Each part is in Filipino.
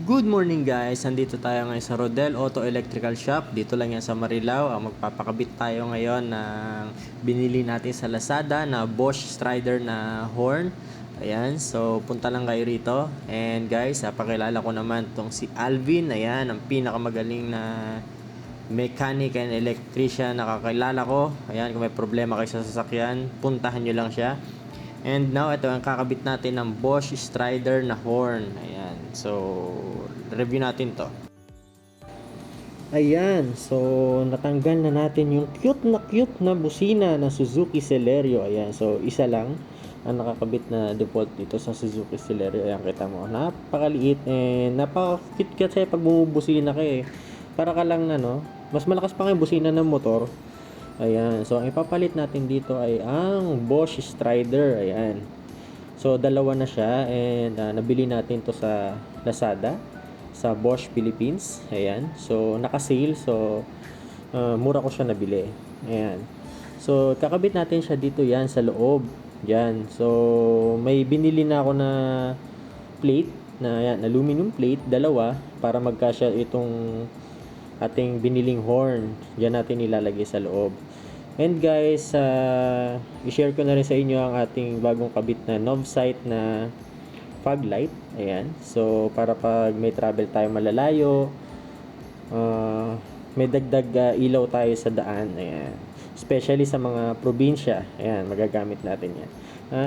Good morning guys! Andito tayo ngayon sa Rodel Auto Electrical Shop. Dito lang yan sa Marilao. Magpapakabit tayo ngayon ng binili natin sa Lazada na Bosch Strider na horn. Ayan, so punta lang kayo rito. And guys, pakilala ko naman tong si Alvin. Ayan, ang pinakamagaling na mechanic and electrician na kakilala ko. Ayan, kung may problema kayo sa sasakyan, puntahan nyo lang siya. And now, ito ang kakabit natin ng Bosch Strider na horn. Ayan. So, review natin to. Ayan. So, natanggal na natin yung cute na busina na Suzuki Celerio. Ayan. So, isa lang ang nakakabit na default dito sa Suzuki Celerio. Ayan, kita mo. Napakaliit and napaka-cute kasi pag bumubusina ka eh. Para ka lang na, no? Mas malakas pa yung busina ng motor. Ayan. So, ang ipapalit natin dito ay ang Bosch Strider. Ayan. So, dalawa na siya. And, nabili natin to sa Lazada. Sa Bosch Philippines. Ayan. So, naka-sale. So, mura ko siya nabili. Ayan. So, kakabit natin siya dito yan sa loob. Yan. So, may binili na ako na plate. Na, yan, aluminum plate. Dalawa. Para magkasya itong ating biniling horn. Diyan natin ilalagay sa loob. And guys, i-share ko na rin sa inyo ang ating bagong kabit na Novsight na fog light. Ayan. So, para pag may travel tayo malalayo, may dagdag ilaw tayo sa daan. Ayan. Especially sa mga probinsya. Ayan, magagamit natin yan.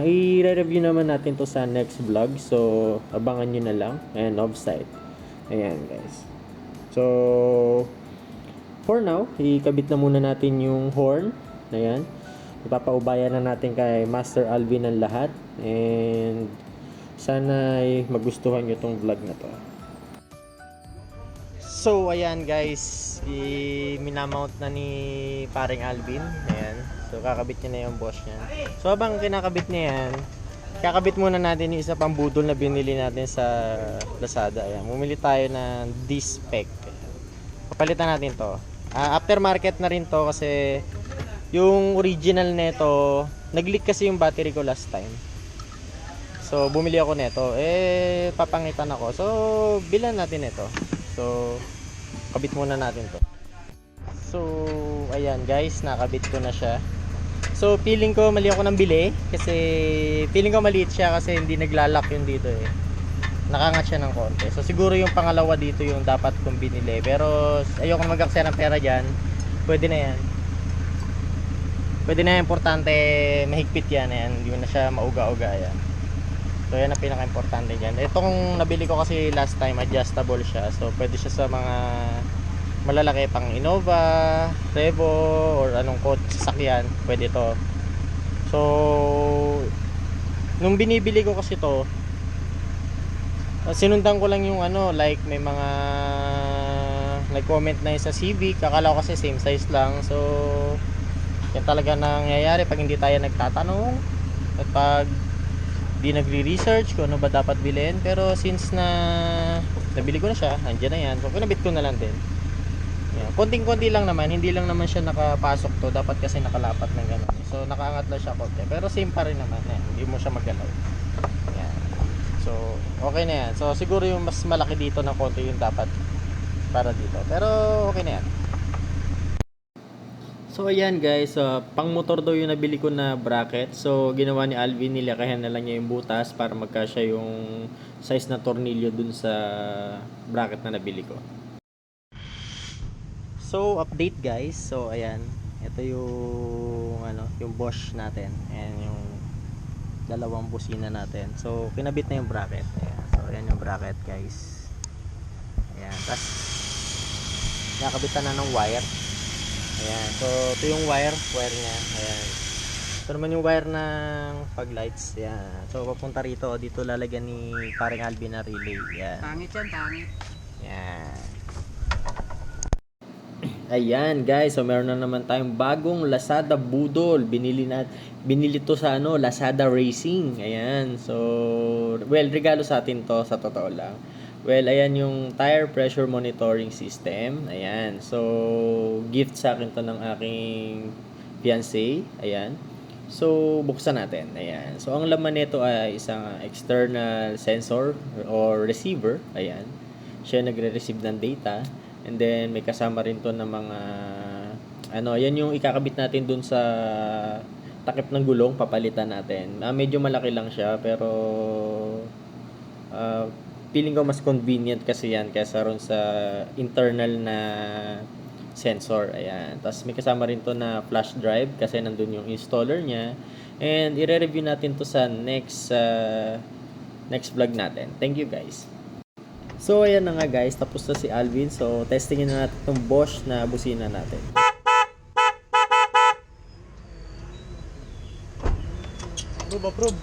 I-review naman natin to sa next vlog. So, abangan nyo na lang. Ayan, Novsight. Ayan, guys. So, for now, ikabit na muna natin yung horn. Ayan. Ipapaubayan na natin kay Master Alvin ang lahat. And sana ay magustuhan nyo tong vlog na to. So, ayan guys. Minamount na ni paring Alvin. Ayan. So, kakabit niya na yung Bosch niya. So, habang kinakabit niya yan, kakabit muna natin yung isa pang budol na binili natin sa Lazada. Ayan. Bumili tayo ng D-Spec. Papalitan natin to. Aftermarket na rin to kasi yung original neto, nag-leak kasi yung battery ko last time. So, bumili ako neto. Papangitan ako. So, bilan natin ito. So, kabit muna natin to. So, ayan guys, nakabit ko na siya. So, feeling ko mali ako nang bili kasi feeling ko maliit siya kasi hindi naglalak yun dito eh. Nakangat siya ng konti. So, siguro yung pangalawa dito yung dapat kong binili. Pero, ayoko mag-aksaya ng pera dyan. Pwede na yan. Pwede na yan. Importante, mahigpit yan. Ayan. Hindi mo na siya mauga-uga. Ayan. So, yan ang pinaka-importante dyan. Itong nabili ko kasi last time, adjustable siya. So, pwede siya sa mga malalaki pang Innova, Revo, or anong sasakyan. Pwede to. So, nung binibili ko kasi to, sinundan ko lang yung like may mga nag-comment na yung sa Civic. Akala ko kasi same size lang. So, yan talaga nangyayari pag hindi tayo nagtatanong at pag di nagre-research kung ano ba dapat bilhin. Pero since na nabili ko na siya, nandiyan na yan. So, pinabit ko na lang din. Yan. Konting-konti lang naman. Hindi lang naman siya nakapasok to. Dapat kasi nakalapat ng gano'n. So, nakaangat lang siya konti. Pero same pa rin naman. Yan. Hindi mo siya magalaw. So, okay na yan. So, siguro yung mas malaki dito ng konti yung dapat para dito. Pero, okay na yan. So, ayan guys. Pang motor daw yung nabili ko na bracket. So, ginawa ni Alvin, nilakayan na lang niya yung butas para magkasya yung size na tornilyo dun sa bracket na nabili ko. So, update guys. So, ayan. Ito yung, yung Bosch natin. Ayan yung dalawang busina natin. So, kinabit na yung bracket. Ayan. So, ayan yung bracket guys. Ayan. Tapos, nakabitan na ng wire. Ayan. So, ito yung wire niya. Ayan. Ito naman yung wire ng fog lights. Ayan. So, papunta rito. Dito lalagyan ni paring Alvin na relay. Ayan. Pangit yan, pangit. Ayan. Ayan guys, so meron na naman tayong bagong Lazada budol. Binili to sa Lazada Racing. Ayan. So, well, regalo sa atin to sa totoo lang. Well, ayan yung tire pressure monitoring system. Ayan. So, gift sa akin to ng aking fiancé. Ayan. So, buksan natin. Ayan. So, ang laman nito ay isang external sensor or receiver. Ayan. siya nagre-receive ng data. And then may kasama rin to ng mga yan yung ikakabit natin dun sa takip ng gulong, papalitan natin. Medyo malaki lang siya pero feeling ko mas convenient kasi yan kaysa ron sa internal na sensor. Ayan. Tapos may kasama rin to na flash drive kasi nandun yung installer niya. And i-review natin to sa next vlog natin. Thank you guys. So ayan na nga guys, tapos na si Alvin. So testingin na natin itong Bosch na busina natin. Approve.